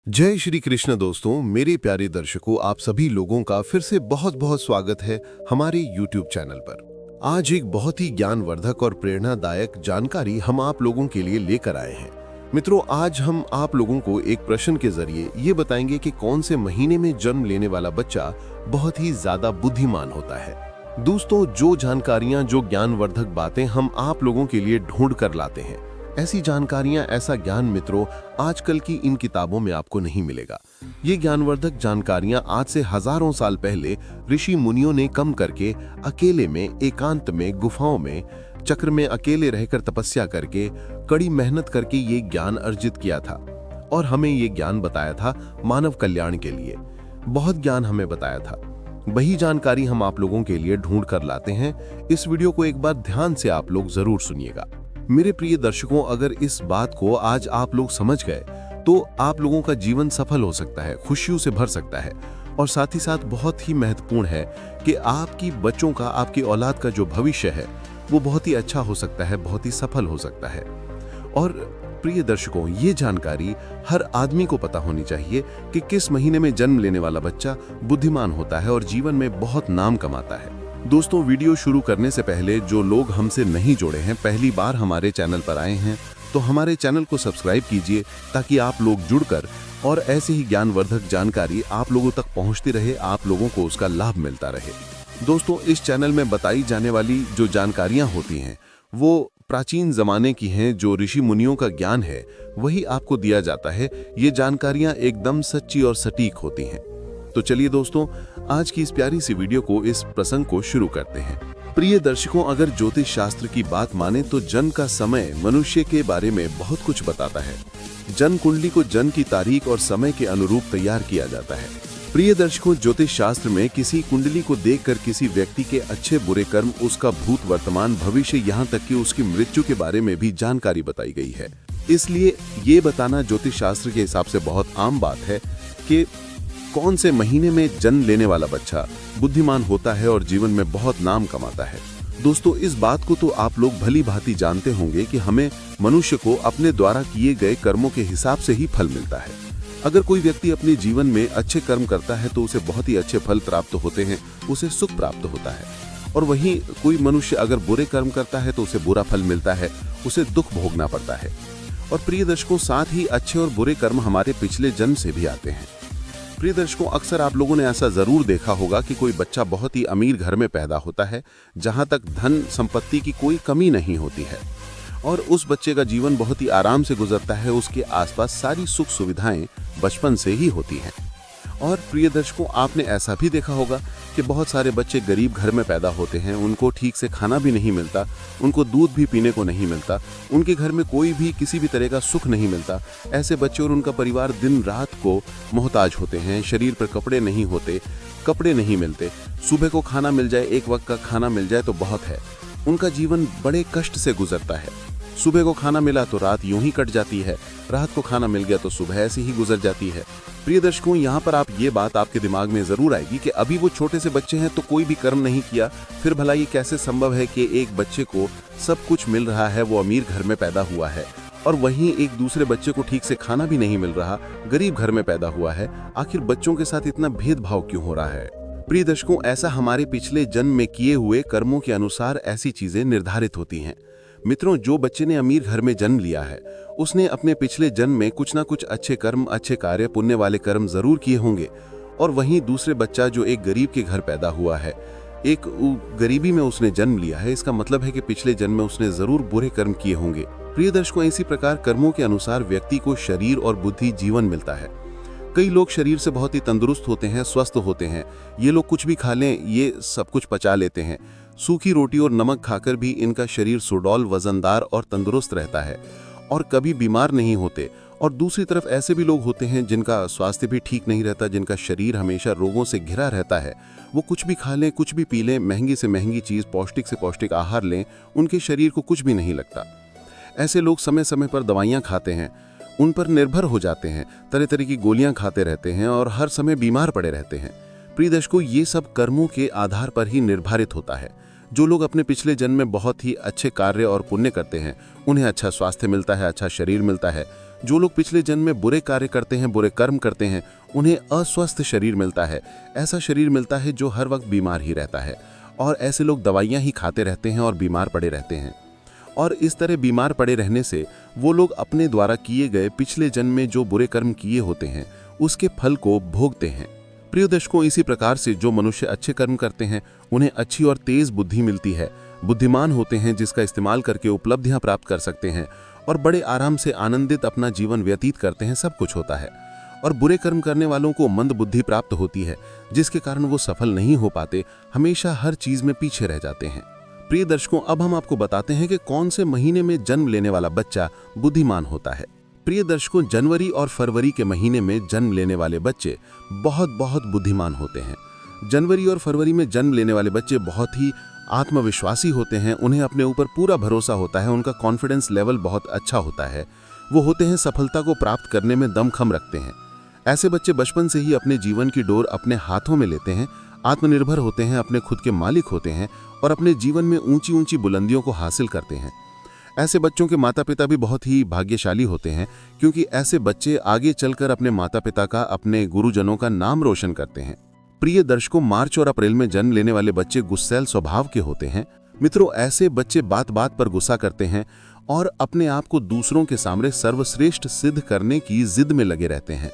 जय श्री कृष्ण दोस्तों, मेरे प्यारे दर्शकों, आप सभी लोगों का फिर से बहुत बहुत स्वागत है हमारे YouTube चैनल पर। आज एक बहुत ही ज्ञानवर्धक और प्रेरणादायक जानकारी हम आप लोगों के लिए लेकर आए हैं। मित्रों, आज हम आप लोगों को एक प्रश्न के जरिए ये बताएंगे कि कौन से महीने में जन्म लेने वाला बच्चा बहुत ही ज्यादा बुद्धिमान होता है। दोस्तों, जो जानकारियां, जो ज्ञानवर्धक बातें हम आप लोगों के लिए ढूंढ कर लाते हैं, ऐसी जानकारियां, ऐसा ज्ञान मित्रों आजकल की इन किताबों में आपको नहीं मिलेगा। ये ज्ञानवर्धक जानकारियां आज से हजारों साल पहले ऋषि मुनियों ने कम करके अकेले में, एकांत में, गुफाओं में, चक्र में अकेले रहकर तपस्या करके, कड़ी मेहनत करके ये ज्ञान अर्जित किया था और हमें ये ज्ञान बताया था मानव कल्याण के लिए। बहुत ज्ञान हमें बताया था। वही जानकारी हम आप लोगों के लिए ढूंढ कर लाते हैं। इस वीडियो को एक बार ध्यान से आप लोग जरूर सुनिएगा। मेरे प्रिय दर्शकों, अगर इस बात को आज आप लोग समझ गए तो आप लोगों का जीवन सफल हो सकता है, खुशियों से भर सकता है। और साथ ही साथ बहुत ही महत्वपूर्ण है कि आपकी बच्चों का, आपकी औलाद का जो भविष्य है वो बहुत ही अच्छा हो सकता है, बहुत ही सफल हो सकता है। और प्रिय दर्शकों, ये जानकारी हर आदमी को पता होनी चाहिए कि किस महीने में जन्म लेने वाला बच्चा बुद्धिमान होता है और जीवन में बहुत नाम कमाता है। दोस्तों, वीडियो शुरू करने से पहले जो लोग हमसे नहीं जुड़े हैं, पहली बार हमारे चैनल पर आए हैं, तो हमारे चैनल को सब्सक्राइब कीजिए ताकि आप लोग जुड़कर और ऐसे ही ज्ञानवर्धक जानकारी आप लोगों तक पहुंचती रहे, आप लोगों को उसका लाभ मिलता रहे। दोस्तों, इस चैनल में बताई जाने वाली जो जानकारियां होती हैं वो प्राचीन जमाने की हैं। जो ऋषि मुनियों का ज्ञान है वही आपको दिया जाता है। ये जानकारियां एकदम सच्ची और सटीक होती हैं। तो चलिए दोस्तों, आज की इस प्यारी सी वीडियो को, इस प्रसंग को शुरू करते हैं। प्रिय दर्शकों, अगर ज्योतिष शास्त्र की बात माने तो जन्म का समय मनुष्य के बारे में बहुत कुछ बताता है। जन्म कुंडली को जन्म की तारीख और समय के अनुरूप तैयार किया जाता है। प्रिय दर्शकों, ज्योतिष शास्त्र में किसी कुंडली को देखकर किसी व्यक्ति के अच्छे बुरे कर्म, उसका भूत, वर्तमान, भविष्य, यहाँ तक कि उसकी मृत्यु के बारे में भी जानकारी बताई गई है। इसलिए ये बताना ज्योतिष शास्त्र के हिसाब से बहुत आम बात है कि कौन से महीने में जन्म लेने वाला बच्चा बुद्धिमान होता है और जीवन में बहुत नाम कमाता है। दोस्तों, इस बात को तो आप लोग भली भांति जानते होंगे कि हमें, मनुष्य को, अपने द्वारा किए गए कर्मों के हिसाब से ही फल मिलता है। अगर कोई व्यक्ति अपने जीवन में अच्छे कर्म करता है तो उसे बहुत ही अच्छे फल प्राप्त होते हैं, उसे सुख प्राप्त होता है। और वहीं कोई मनुष्य अगर बुरे कर्म करता है तो उसे बुरा फल मिलता है, उसे दुख भोगना पड़ता है। और प्रिय दर्शकों, साथ ही अच्छे और बुरे कर्म हमारे पिछले जन्म से भी आते हैं। प्रिय दर्शकों, अक्सर आप लोगों ने ऐसा जरूर देखा होगा कि कोई बच्चा बहुत ही अमीर घर में पैदा होता है, जहां तक धन संपत्ति की कोई कमी नहीं होती है, और उस बच्चे का जीवन बहुत ही आराम से गुजरता है। उसके आसपास सारी सुख सुविधाएं बचपन से ही होती हैं। और प्रिय दर्शकों, आपने ऐसा भी देखा होगा कि बहुत सारे बच्चे गरीब घर में पैदा होते हैं, उनको ठीक से खाना भी नहीं मिलता, उनको दूध भी पीने को नहीं मिलता, उनके घर में कोई भी किसी भी तरह का सुख नहीं मिलता। ऐसे बच्चे और उनका परिवार दिन रात को मोहताज होते हैं। शरीर पर कपड़े नहीं होते, कपड़े नहीं मिलते। सुबह को खाना मिल जाए, एक वक्त का खाना मिल जाए तो बहुत है। उनका जीवन बड़े कष्ट से गुजरता है। सुबह को खाना मिला तो रात यूं ही कट जाती है, रात को खाना मिल गया तो सुबह ऐसे ही गुजर जाती है। प्रिय दर्शकों, यहाँ पर आप ये बात आपके दिमाग में जरूर आएगी कि अभी वो छोटे से बच्चे हैं तो कोई भी कर्म नहीं किया, फिर भला ये कैसे संभव है कि एक बच्चे को सब कुछ मिल रहा है, वो अमीर घर में पैदा हुआ है, और वहीं एक दूसरे बच्चे को ठीक से खाना भी नहीं मिल रहा, गरीब घर में पैदा हुआ है। आखिर बच्चों के साथ इतना भेदभाव क्यों हो रहा है? प्रिय दर्शकों, ऐसा हमारे पिछले जन्म में किए हुए कर्मों के अनुसार ऐसी चीजें निर्धारित होती हैं। मित्रों, जो बच्चे ने अमीर घर में जन्म लिया है उसने अपने पिछले जन्म में कुछ ना कुछ अच्छे कर्म, अच्छे कार्य, पुण्य वाले कर्म जरूर किए होंगे। और वहीं दूसरे बच्चा जो एक गरीब के घर पैदा हुआ है, एक गरीबी में उसने जन्म लिया है, इसका मतलब है कि पिछले जन्म में उसने जरूर बुरे कर्म किए होंगे। प्रिय दर्शकों, इसी प्रकार कर्मों के अनुसार व्यक्ति को शरीर और बुद्धि, जीवन मिलता है। कई लोग शरीर से बहुत ही तंदुरुस्त होते हैं, स्वस्थ होते हैं। ये लोग कुछ भी खा लें, ये सब कुछ पचा लेते हैं। सूखी रोटी और नमक खाकर भी इनका शरीर सुडौल, वजनदार और तंदुरुस्त रहता है और कभी बीमार नहीं होते। और दूसरी तरफ ऐसे भी लोग होते हैं जिनका स्वास्थ्य भी ठीक नहीं रहता, जिनका शरीर हमेशा रोगों से घिरा रहता है। वो कुछ भी खा लें, कुछ भी पी लें, महंगी से महंगी चीज़, पौष्टिक से पौष्टिक आहार लें, उनके शरीर को कुछ भी नहीं लगता। ऐसे लोग समय समय पर दवाइयाँ खाते हैं, उन पर निर्भर हो जाते हैं, तरह तरह की गोलियां खाते रहते हैं और हर समय बीमार पड़े रहते हैं। प्रिय दर्शकों, ये सब कर्मों के आधार पर ही निर्धारित होता है। जो लोग अपने पिछले जन्म में बहुत ही अच्छे कार्य और पुण्य करते हैं, उन्हें अच्छा स्वास्थ्य मिलता है, अच्छा शरीर मिलता है। जो लोग पिछले जन्म में बुरे कार्य करते हैं, बुरे कर्म करते हैं, उन्हें अस्वस्थ शरीर मिलता है। ऐसा शरीर मिलता है जो हर वक्त बीमार ही रहता है, और ऐसे लोग दवाइयाँ ही खाते रहते हैं और बीमार पड़े रहते हैं। और इस तरह बीमार पड़े रहने से वो लोग अपने द्वारा किए गए पिछले जन्म में जो बुरे कर्म किए होते हैं उसके फल को भोगते हैं। प्रिय दर्शकों, इसी प्रकार से जो मनुष्य अच्छे कर्म करते हैं उन्हें अच्छी और तेज बुद्धि मिलती है, बुद्धिमान होते हैं, जिसका इस्तेमाल करके उपलब्धियां प्राप्त कर सकते हैं और बड़े आराम से आनंदित अपना जीवन व्यतीत करते हैं। सब कुछ होता है। और बुरे कर्म करने वालों को मंद बुद्धि प्राप्त होती है, जिसके कारण वो सफल नहीं हो पाते, हमेशा हर चीज में पीछे रह जाते हैं। प्रिय दर्शकों, अब हम आपको बताते हैं कि कौन से महीने में जन्म लेने वाला बच्चा बुद्धिमान होता है। प्रिय दर्शकों, जनवरी और फरवरी के महीने में जन्म लेने वाले बच्चे बहुत बुद्धिमान होते हैं। जनवरी और फरवरी में जन्म लेने वाले बच्चे बहुत ही आत्मविश्वासी होते हैं, उन्हें अपने ऊपर पूरा भरोसा होता है, उनका कॉन्फिडेंस लेवल बहुत अच्छा होता है। वो होते हैं सफलता को प्राप्त करने में दमखम रखते हैं। ऐसे बच्चे बचपन से ही अपने जीवन की डोर अपने हाथों में लेते हैं, आत्मनिर्भर होते हैं, अपने खुद के मालिक होते हैं और अपने जीवन में ऊंची ऊंची बुलंदियों को हासिल करते हैं। ऐसे बच्चों के माता पिता भी बहुत ही भाग्यशाली होते हैं, क्योंकि ऐसे बच्चे आगे चलकर अपने माता पिता का, अपने गुरुजनों का नाम रोशन करते हैं। प्रिय दर्शकों, मार्च और अप्रैल में जन्म लेने वाले बच्चे गुस्सैल स्वभाव के होते हैं। मित्रों, ऐसे बच्चे बात बात पर गुस्सा करते हैं और अपने आप को दूसरों के सामने सर्वश्रेष्ठ सिद्ध करने की जिद में लगे रहते हैं।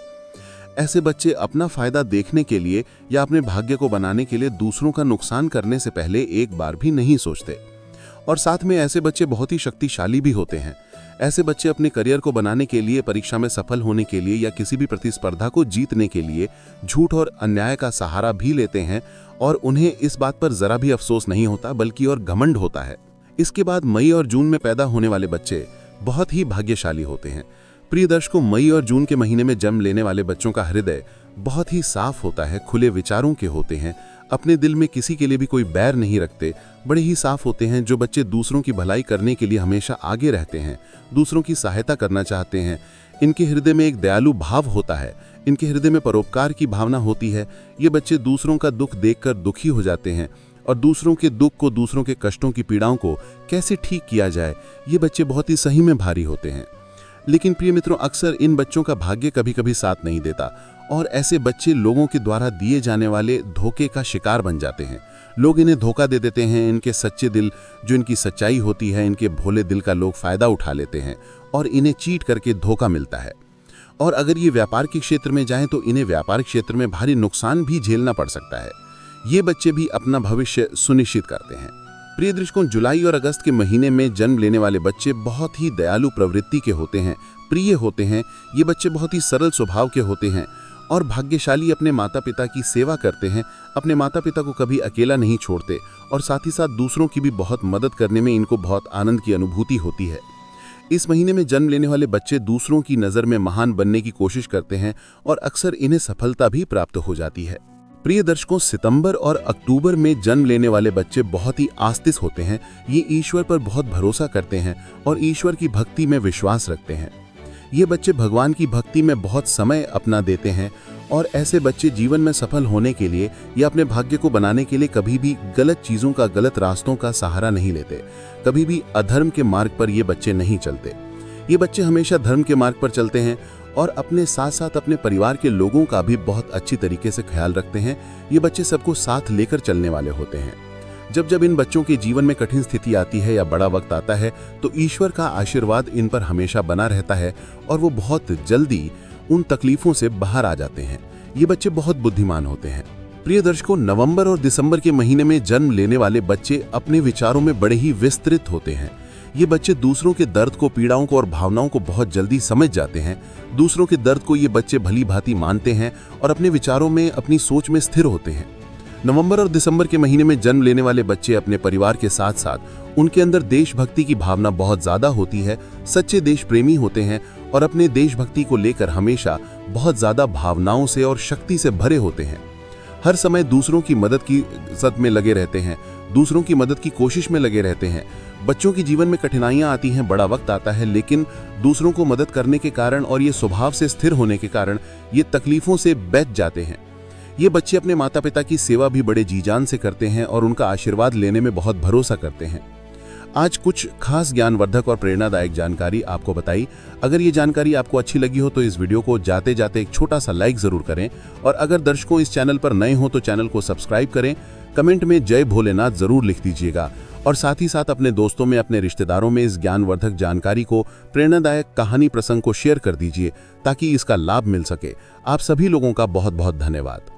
ऐसे बच्चे अपना फायदा देखने के लिए या अपने भाग्य को बनाने के लिए दूसरों का नुकसान करने से पहले एक बार भी नहीं सोचते। और साथ में ऐसे बच्चे बहुत ही शक्तिशाली भी होते हैं। ऐसे बच्चे अपने करियर को बनाने के लिए, परीक्षा में सफल होने के लिए या किसी भी प्रतिस्पर्धा को जीतने के लिए झूठ और अन्याय का सहारा भी लेते हैं, और उन्हें इस बात पर जरा भी अफसोस नहीं होता, बल्कि और घमंड होता है। इसके बाद मई और जून में पैदा होने वाले बच्चे बहुत ही भाग्यशाली होते हैं। प्रिय दर्शकों, मई और जून के महीने में जन्म लेने वाले बच्चों का हृदय बहुत ही साफ होता है, खुले विचारों के होते हैं, अपने दिल में किसी के लिए भी कोई बैर नहीं रखते, बड़े ही साफ होते हैं। जो बच्चे दूसरों की भलाई करने के लिए हमेशा आगे रहते हैं, दूसरों की सहायता करना चाहते हैं, इनके हृदय में एक दयालु भाव होता है, इनके हृदय में परोपकार की भावना होती है। ये बच्चे दूसरों का दुख देखकर दुखी हो जाते हैं और दूसरों के दुख को, दूसरों के कष्टों की पीड़ाओं को कैसे ठीक किया जाए, ये बच्चे बहुत ही सही में भारी होते हैं। लेकिन प्रिय मित्रों, अक्सर इन बच्चों का भाग्य कभी कभी साथ नहीं देता और ऐसे बच्चे लोगों के द्वारा दिए जाने वाले धोखे का शिकार बन जाते हैं। लोग इन्हें धोखा दे देते हैं। इनके सच्चे दिल, जो इनकी सच्चाई होती है, इनके भोले दिल का लोग फायदा उठा लेते हैं और इन्हें चीट करके धोखा मिलता है। और अगर ये व्यापार के क्षेत्र में जाएं तो इन्हें व्यापारिक क्षेत्र में भारी नुकसान भी झेलना पड़ सकता है। ये बच्चे भी अपना भविष्य सुनिश्चित करते हैं। प्रिय दर्शकों, जुलाई और अगस्त के महीने में जन्म लेने वाले बच्चे बहुत ही दयालु प्रवृत्ति के होते हैं, प्रिय होते हैं। ये बच्चे बहुत ही सरल स्वभाव के होते हैं और भाग्यशाली, अपने माता पिता की सेवा करते हैं, अपने माता पिता को कभी अकेला नहीं छोड़ते और साथ ही साथ दूसरों की भी बहुत मदद करने में इनको बहुत आनंद की अनुभूति होती है। इस महीने में जन्म लेने वाले बच्चे दूसरों की नज़र में महान बनने की कोशिश करते हैं और अक्सर इन्हें सफलता भी प्राप्त हो जाती है। प्रिय दर्शकों, सितंबर और अक्टूबर में जन्म लेने वाले बच्चे बहुत ही आस्तिक होते हैं। ये ईश्वर पर बहुत भरोसा करते हैं और ईश्वर की भक्ति में विश्वास रखते हैं। ये बच्चे भगवान की भक्ति में बहुत समय अपना देते हैं और ऐसे बच्चे जीवन में सफल होने के लिए या अपने भाग्य को बनाने के लिए कभी भी गलत चीज़ों का, गलत रास्तों का सहारा नहीं लेते। कभी भी अधर्म के मार्ग पर ये बच्चे नहीं चलते। ये बच्चे हमेशा धर्म के मार्ग पर चलते हैं और अपने साथ साथ अपने परिवार के लोगों का भी बहुत अच्छी तरीके से ख्याल रखते हैं। ये बच्चे सबको साथ लेकर चलने वाले होते हैं। जब इन बच्चों के जीवन में कठिन स्थिति आती है या बड़ा वक्त आता है तो ईश्वर का आशीर्वाद इन पर हमेशा बना रहता है और वो बहुत जल्दी उन तकलीफों से बाहर आ जाते हैं। ये बच्चे बहुत बुद्धिमान होते हैं। प्रिय दर्शकों, नवंबर और दिसंबर के महीने में जन्म लेने वाले बच्चे अपने विचारों में बड़े ही विस्तृत होते हैं। ये बच्चे दूसरों के दर्द को, पीड़ाओं को और भावनाओं को बहुत जल्दी समझ जाते हैं। दूसरों के दर्द को ये बच्चे भली भांति मानते हैं और अपने विचारों में, अपनी सोच में स्थिर होते हैं। नवंबर और दिसंबर के महीने में जन्म लेने वाले बच्चे अपने परिवार के साथ साथ उनके अंदर देशभक्ति की भावना बहुत ज्यादा होती है, सच्चे देश प्रेमी होते हैं और अपने देशभक्ति को लेकर हमेशा बहुत ज्यादा भावनाओं से और शक्ति से भरे होते हैं। हर समय दूसरों की मदद की सद में लगे रहते हैं, दूसरों की मदद की कोशिश में लगे रहते हैं। बच्चों के जीवन में कठिनाइयां आती हैं, बड़ा वक्त आता है, लेकिन दूसरों को मदद करने के कारण और ये स्वभाव से स्थिर होने के कारण ये तकलीफों से बच जाते हैं। ये बच्चे अपने माता पिता की सेवा भी बड़े जी जान से करते हैं और उनका आशीर्वाद लेने में बहुत भरोसा करते हैं। आज कुछ खास ज्ञानवर्धक और प्रेरणादायक जानकारी आपको बताई। अगर ये जानकारी आपको अच्छी लगी हो तो इस वीडियो को जाते जाते एक छोटा सा लाइक जरूर करें, और अगर दर्शकों इस चैनल पर नए हो तो चैनल को सब्सक्राइब करें। कमेंट में जय भोलेनाथ जरूर लिख दीजिएगा, और साथ ही साथ अपने दोस्तों में, अपने रिश्तेदारों में इस ज्ञानवर्धक जानकारी को, प्रेरणादायक कहानी प्रसंग को शेयर कर दीजिए ताकि इसका लाभ मिल सके। आप सभी लोगों का बहुत बहुत धन्यवाद।